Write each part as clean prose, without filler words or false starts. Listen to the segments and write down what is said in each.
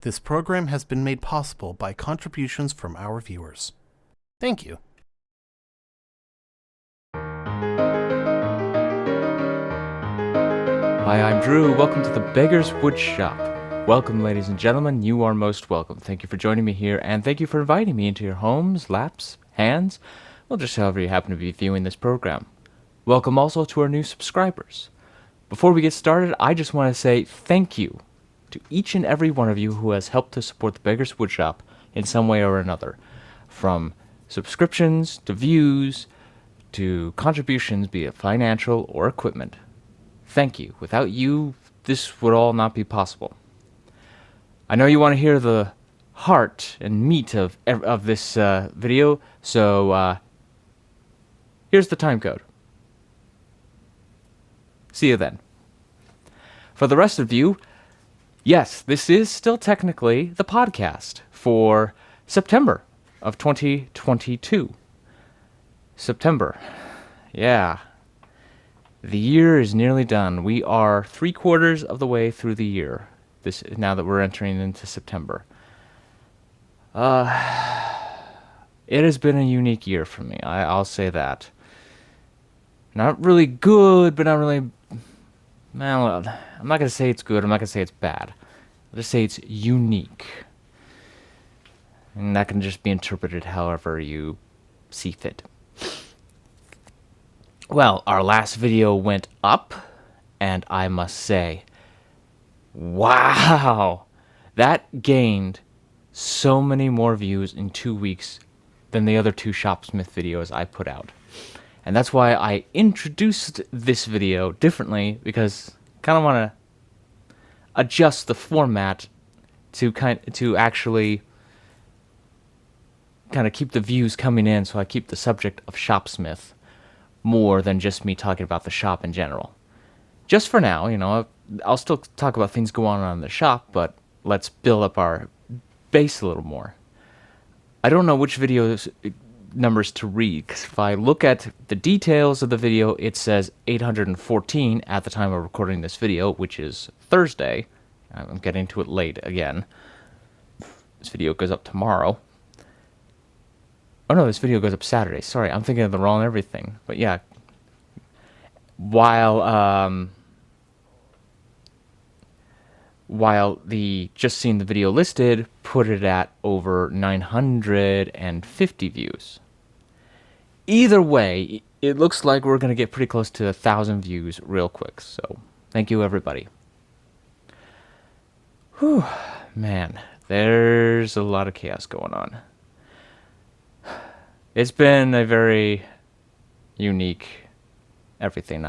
This program has been made possible by contributions from our viewers. Thank you. Hi, I'm Drew. Welcome to the Beggar's Wood Shop. Welcome, ladies and gentlemen. You are most welcome. Thank you for joining me here, and thank you for inviting me into your homes, laps, hands, well, just however you happen to be viewing this program. Welcome also to our new subscribers. Before we get started, I just want to say thank you to each and every one of you who has helped to support the Beggar's Wood Shop in some way or another. From subscriptions to views to contributions, be it financial or equipment. Thank you. Without you, this would all not be possible. I know you want to hear the heart and meat of this video, so here's the time code. See you then. For the rest of you, yes, this is still technically the podcast for September of 2022. September. Yeah. The year is nearly done. We are 3/4 of the way through the year. Now that we're entering into September. It has been a unique year for me. I'll say that. Not really good, but not really. Well, I'm not gonna say it's good. I'm not gonna say it's bad. I'll just say it's unique, and that can just be interpreted however you see fit. Well, our last video went up, and I must say, wow, that gained so many more views in 2 weeks than the other 2 Shopsmith videos I put out. And that's why I introduced this video differently, because I kind of want to adjust the format to actually kind of keep the views coming in, so I keep the subject of Shopsmith more than just me talking about the shop in general. Just for now, I'll still talk about things going on in the shop, but let's build up our base a little more. I don't know which videos numbers to read, because if I look at the details of the video, it says 814 at the time of recording this video, which is Thursday. I'm getting to it late again. This video goes up tomorrow. Oh no, this video goes up Saturday. Sorry, I'm thinking of the wrong everything. But yeah, while the just seen the video listed put it at over 950 views. Either way, it looks like we're gonna get pretty close to 1,000 views real quick. So thank you, everybody. Whew, man, there's a lot of chaos going on. It's been a very unique everything.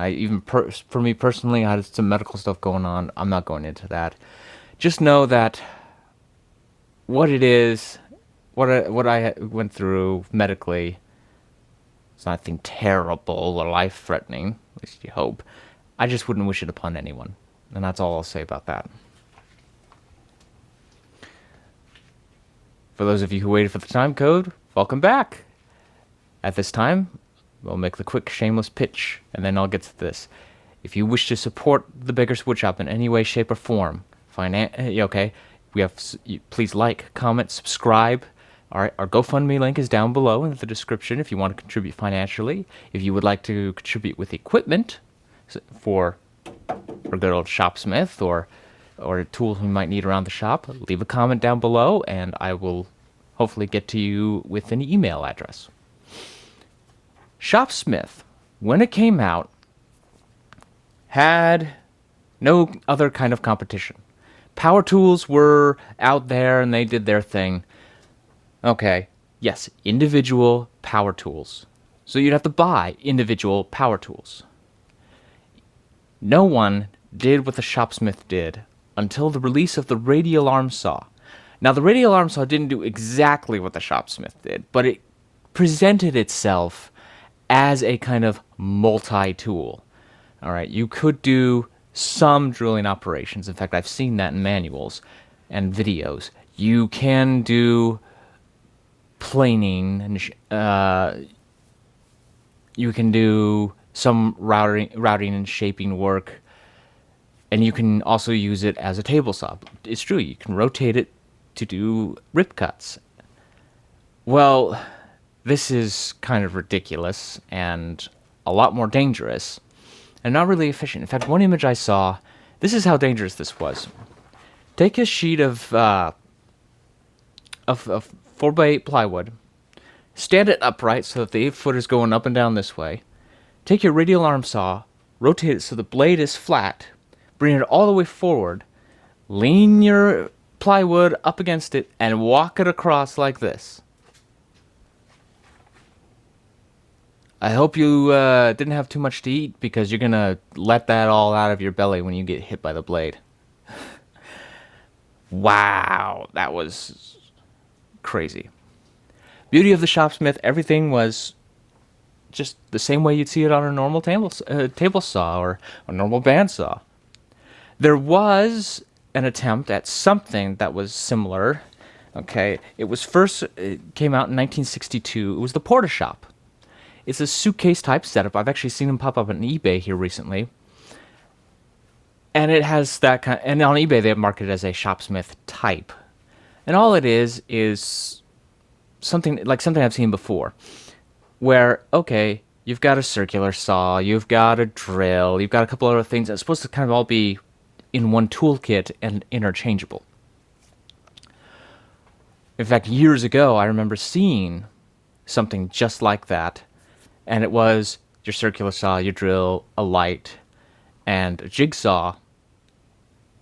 For me personally, I had some medical stuff going on. I'm not going into that. Just know that what it is, what I went through medically, it's nothing terrible or life-threatening, at least you hope. I just wouldn't wish it upon anyone. And that's all I'll say about that. For those of you who waited for the time code, welcome back. At this time, we'll make the quick shameless pitch, and then I'll get to this. If you wish to support the Beggar's Wood Shop in any way, shape, or form, please like, comment, subscribe. Our GoFundMe link is down below in the description if you want to contribute financially. If you would like to contribute with equipment for good old Shopsmith or tools we might need around the shop, leave a comment down below, and I will hopefully get to you with an email address. Shopsmith, when it came out, had no other kind of competition. Power tools were out there and they did their thing. Okay, yes, individual power tools. So you'd have to buy individual power tools. No one did what the Shopsmith did until the release of the Radial Arm Saw. Now, the Radial Arm Saw didn't do exactly what the Shopsmith did, but it presented itself as a kind of multi-tool. All right, you could do some drilling operations. In fact, I've seen that in manuals and videos. You can do planing, and you can do some routing and shaping work, and you can also use it as a table saw. It's true, you can rotate it to do rip cuts. Well, this is kind of ridiculous and a lot more dangerous and not really efficient. In fact, one image I saw, this is how dangerous this was. Take a sheet of 4x8 plywood, stand it upright so that the 8-foot is going up and down this way. Take your radial arm saw, rotate it so the blade is flat, bring it all the way forward, lean your plywood up against it, and walk it across like this. I hope you didn't have too much to eat, because you're going to let that all out of your belly when you get hit by the blade. Wow, that was crazy. Beauty of the Shopsmith, everything was just the same way you'd see it on a normal table saw or a normal bandsaw. There was an attempt at something that was similar. Okay, it came out in 1962. It was the Porta-Shop. It's a suitcase type setup. I've actually seen them pop up on eBay here recently. And it has that kind and on eBay they have marketed as a Shopsmith type. And all it is something I've seen before. Where, okay, you've got a circular saw, you've got a drill, you've got a couple other things that's supposed to kind of all be in one toolkit and interchangeable. In fact, years ago, I remember seeing something just like that. And it was your circular saw, your drill, a light, and a jigsaw.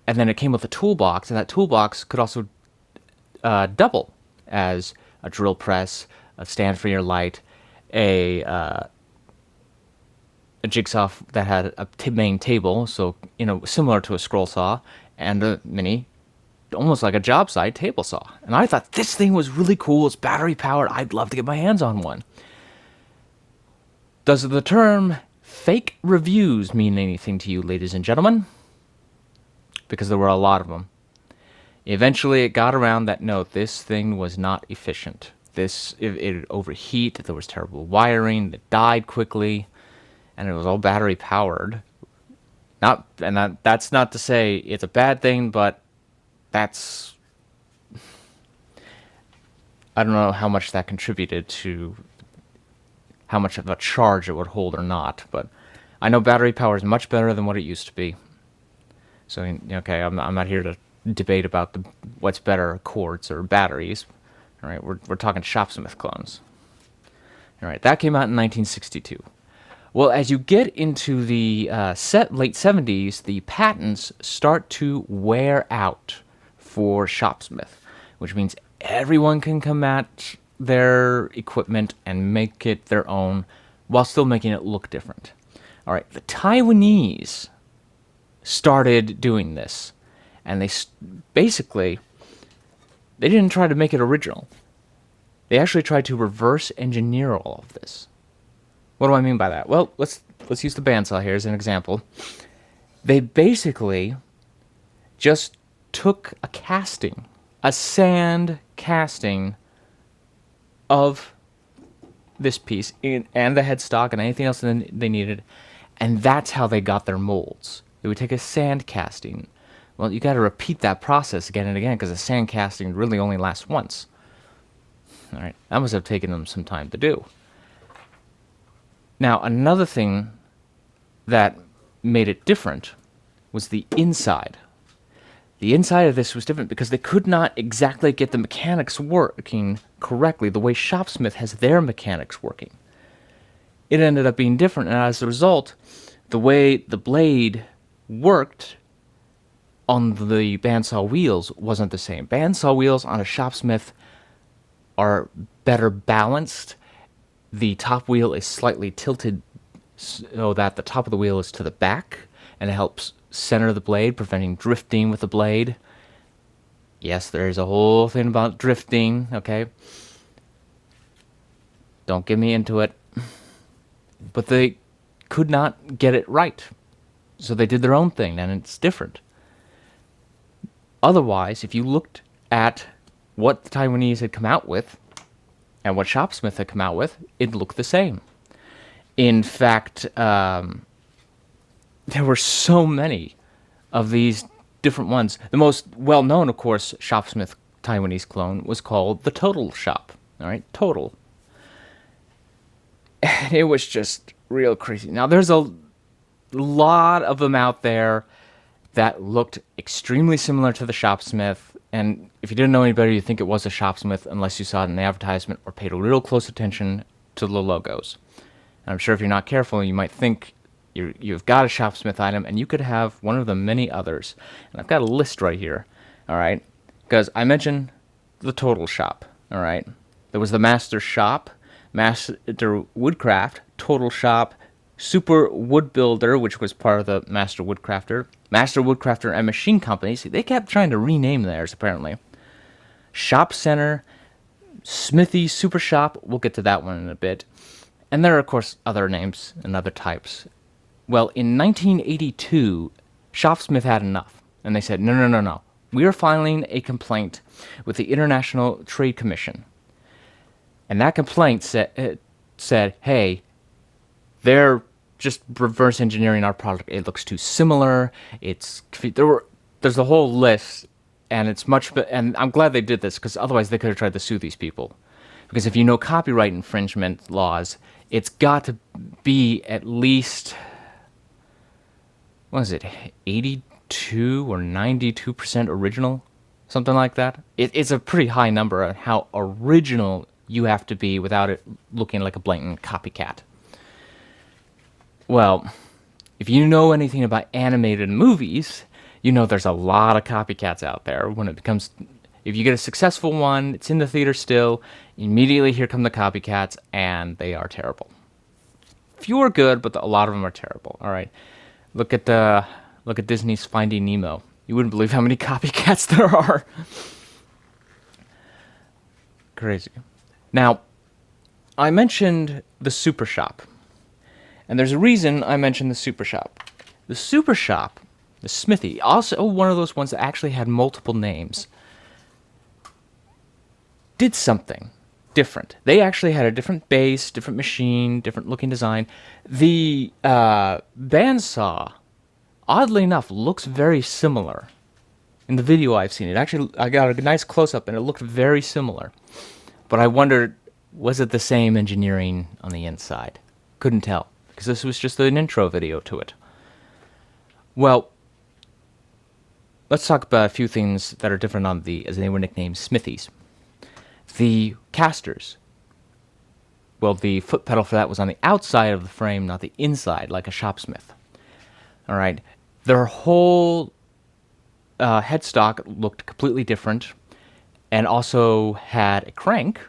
And then it came with a toolbox, and that toolbox could also double as a drill press, a stand for your light, a jigsaw that had a main table, so similar to a scroll saw, and a mini, almost like a job site table saw. And I thought this thing was really cool. It's battery powered. I'd love to get my hands on one. Does the term fake reviews mean anything to you, ladies and gentlemen? Because there were a lot of them. Eventually, it got around that no, this thing was not efficient. It would overheat. There was terrible wiring. It died quickly, and it was all battery powered. That's not to say it's a bad thing, but that's I don't know how much that contributed to how much of a charge it would hold or not, but I know battery power is much better than what it used to be. So, okay, I'm not here to debate about what's better, quartz or batteries. All right, we're talking Shopsmith clones. All right, that came out in 1962. Well, as you get into the late 70s, the patents start to wear out for Shopsmith, which means everyone can come at their equipment and make it their own while still making it look different. All right, the Taiwanese started doing this, and they didn't try to make it original. They actually tried to reverse engineer all of this. What do I mean by that? Well, let's use the bandsaw here as an example. They basically just took a sand casting of this piece and the headstock and anything else that they needed, and that's how they got their molds. They would take a sand casting. Well, you got to repeat that process again and again because a sand casting really only lasts once. All right, that must have taken them some time to do. Now, another thing that made it different was the inside. The inside of this was different because they could not exactly get the mechanics working correctly the way Shopsmith has their mechanics working. It ended up being different, and as a result, the way the blade worked on the bandsaw wheels wasn't the same. Bandsaw wheels on a Shopsmith are better balanced. The top wheel is slightly tilted so that the top of the wheel is to the back, and it helps center the blade, preventing drifting with the blade. Yes, there's a whole thing about drifting, okay? Don't get me into it. But they could not get it right. So they did their own thing, and it's different. Otherwise, if you looked at what the Taiwanese had come out with and what Shopsmith had come out with, it looked the same. In fact, there were so many of these different ones. The most well-known, of course, Shopsmith Taiwanese clone was called the Total Shop. All right, Total. And it was just real crazy. Now, there's a lot of them out there that looked extremely similar to the Shopsmith. And if you didn't know any better, you'd think it was a Shopsmith unless you saw it in the advertisement or paid a real close attention to the logos. And I'm sure if you're not careful, you might think you've got a Shopsmith item, and you could have one of the many others. And I've got a list right here, all right? Because I mentioned the Total Shop, all right? There was the Master Shop, Master Woodcraft, Total Shop, Super Wood Builder, which was part of the Master Woodcrafter and Machine Company. See, they kept trying to rename theirs, apparently. Shop Center, Smithy Super Shop, we'll get to that one in a bit. And there are, of course, other names and other types. Well, in 1982, Shopsmith had enough, and they said, no. We are filing a complaint with the International Trade Commission. And that complaint said, hey, they're just reverse engineering our product. It looks too similar. There's a whole list, and and I'm glad they did this, because otherwise they could have tried to sue these people. Because if you know copyright infringement laws, it's got to be at least, what is it, 82 or 92% original? Something like that. It's a pretty high number on how original you have to be without it looking like a blatant copycat. Well, if you know anything about animated movies, you know there's a lot of copycats out there. If you get a successful one, it's in the theater still, immediately here come the copycats, and they are terrible. Few are good, but a lot of them are terrible. All right, look at Disney's Finding Nemo. You wouldn't believe how many copycats there are. Crazy. Now, I mentioned the Super Shop. And there's a reason I mentioned the Super Shop. The Super Shop, the Smithy, also one of those ones that actually had multiple names, did something different. They actually had a different base, different machine, different looking design. The bandsaw, oddly enough, looks very similar. In the video I've seen it, actually, I got a nice close-up, and it looked very similar. But I wondered, was it the same engineering on the inside? Couldn't tell, because this was just an intro video to it. Well, let's talk about a few things that are different on as they were nicknamed, Smithies. The casters. Well, the foot pedal for that was on the outside of the frame, not the inside, like a Shopsmith. All right. Their whole headstock looked completely different, and also had a crank,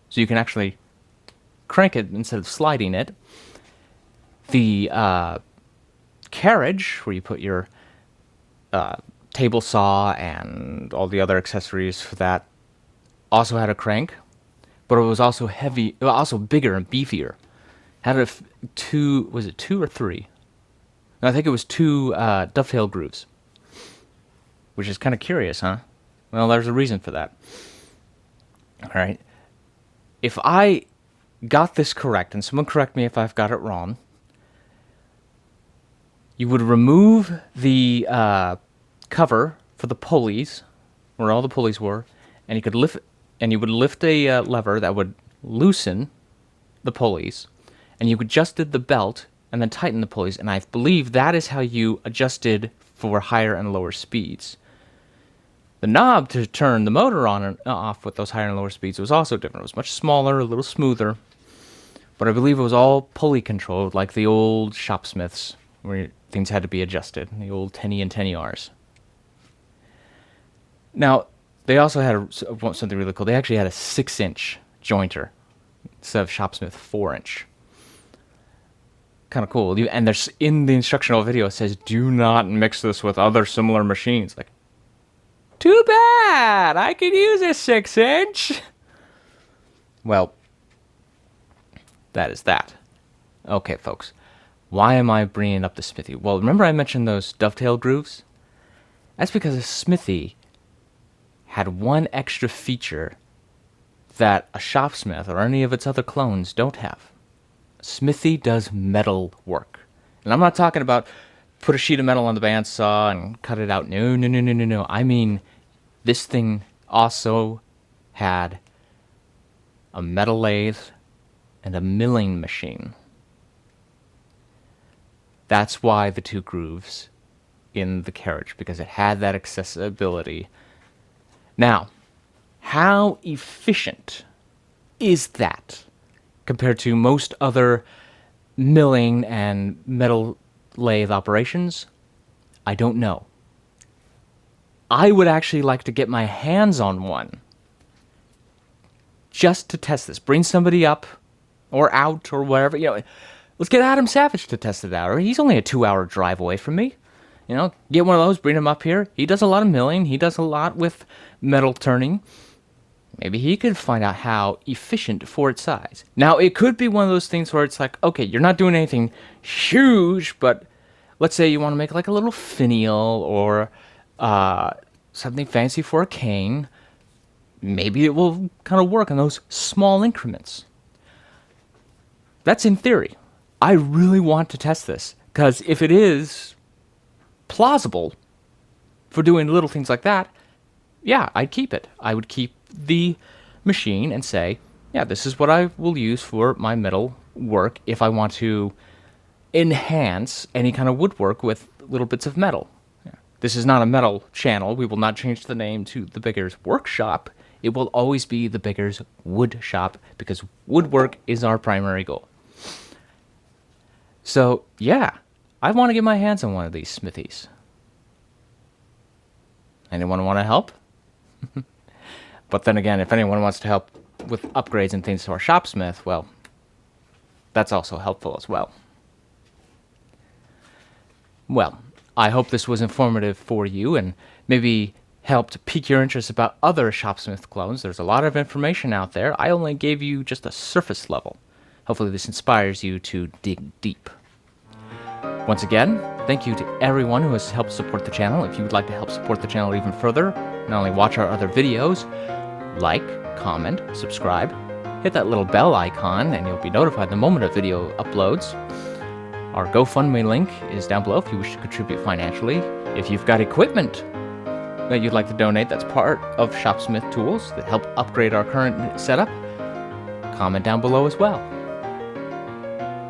so you can actually crank it instead of sliding it. The carriage, where you put your table saw and all the other accessories for that, also had a crank, but it was also also bigger and beefier. Had was it two or three? No, I think it was two dovetail grooves, which is kind of curious, huh? Well, there's a reason for that. All right. If I got this correct, and someone correct me if I've got it wrong, you would remove the cover for the pulleys, where all the pulleys were, and you would lift a lever that would loosen the pulleys, and you adjusted the belt and then tighten the pulleys, and I believe that is how you adjusted for higher and lower speeds. The knob to turn the motor on and off with those higher and lower speeds was also different. It was much smaller, a little smoother, but I believe it was all pulley controlled, like the old Shopsmiths, where things had to be adjusted, the old 10E and 10ERs. Now, they also had something really cool. They actually had a 6-inch jointer instead of Shopsmith 4-inch. Kind of cool. And there's in the instructional video, it says, do not mix this with other similar machines. Like, too bad! I could use a 6-inch! Well, that is that. Okay, folks. Why am I bringing up the Smithy? Well, remember I mentioned those dovetail grooves? That's because a Smithy had one extra feature that a Shopsmith or any of its other clones don't have. Smithy does metal work. And I'm not talking about put a sheet of metal on the bandsaw and cut it out. No. I mean, this thing also had a metal lathe and a milling machine. That's why the two grooves in the carriage, because it had that accessibility. Now, how efficient is that compared to most other milling and metal lathe operations? I don't know. I would actually like to get my hands on one just to test this. Bring somebody up or out or whatever. Let's get Adam Savage to test it out. He's only a 2-hour drive away from me. Get one of those, bring him up here. He does a lot of milling. He does a lot with metal turning. Maybe he could find out how efficient for its size. Now, it could be one of those things where it's like, okay, you're not doing anything huge, but let's say you want to make like a little finial or something fancy for a cane. Maybe it will kind of work in those small increments. That's in theory. I really want to test this, because if it is plausible for doing little things like that, yeah, I'd keep it. I would keep the machine and say, yeah, this is what I will use for my metal work if I want to enhance any kind of woodwork with little bits of metal. Yeah. This is not a metal channel. We will not change the name to The Beggars Workshop. It will always be The Beggars Wood Shop, because woodwork is our primary goal. So, yeah, I want to get my hands on one of these smithies. Anyone want to help? But then again, if anyone wants to help with upgrades and things to our shopsmith, well, that's also helpful as well. Well, I hope this was informative for you and maybe helped pique your interest about other shopsmith clones. There's a lot of information out there. I only gave you just a surface level. Hopefully this inspires you to dig deep. Once again, thank you to everyone who has helped support the channel. If you would like to help support the channel even further, not only watch our other videos, like, comment, subscribe, hit that little bell icon, and you'll be notified the moment a video uploads. Our GoFundMe link is down below if you wish to contribute financially. If you've got equipment that you'd like to donate that's part of Shopsmith tools that help upgrade our current setup, comment down below as well.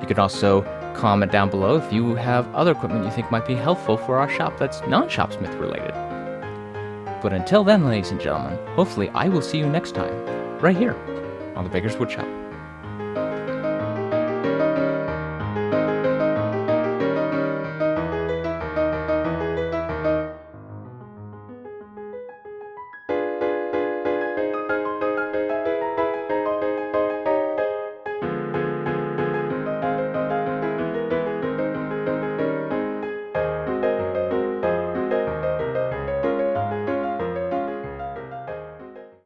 You can also comment down below if you have other equipment you think might be helpful for our shop that's non-Shopsmith related. But until then, ladies and gentlemen, hopefully I will see you next time, right here on The Beggars Woodshop.